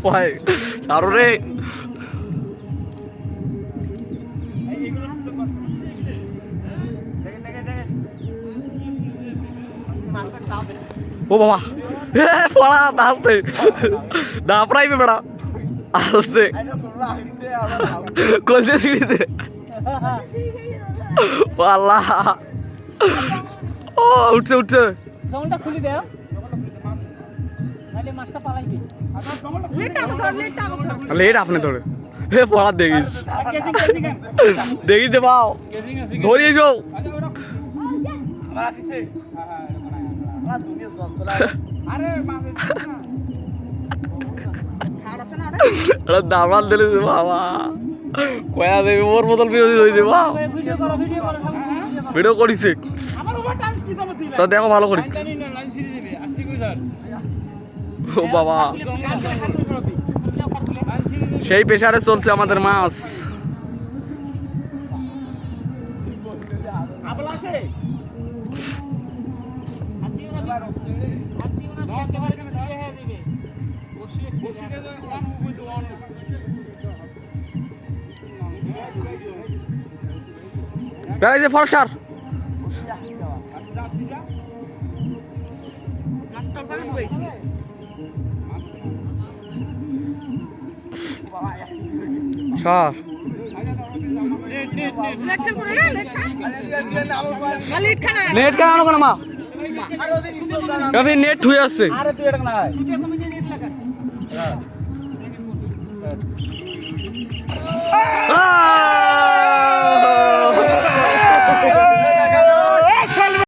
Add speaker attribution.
Speaker 1: ভাই আরো রে ও বাবা পড়া আসতে না প্রাইভে বেড়া আসতে কোনতে সিঁড়িতে আল্লাহ ও উঠছে উঠছে
Speaker 2: জঙ্গলটা খুলি দাও নালে মাছটা পালাইবে
Speaker 1: লেট আপনি ধরে হে পড়া দেখিস দেখিস দে পাও ধরি এসো দামাল দিলে বাবা কয়া দেবে ওর বোতল বিরোধী হয়ে দেবা ভিডিও করিস স্যার দেখো ভালো করি ও বাবা সেই প্রেসারে চলছে আমাদের মাছ বেড়াইছে ফরসার সর নেট কেন আনো কেন মা নেট হয়ে আসছে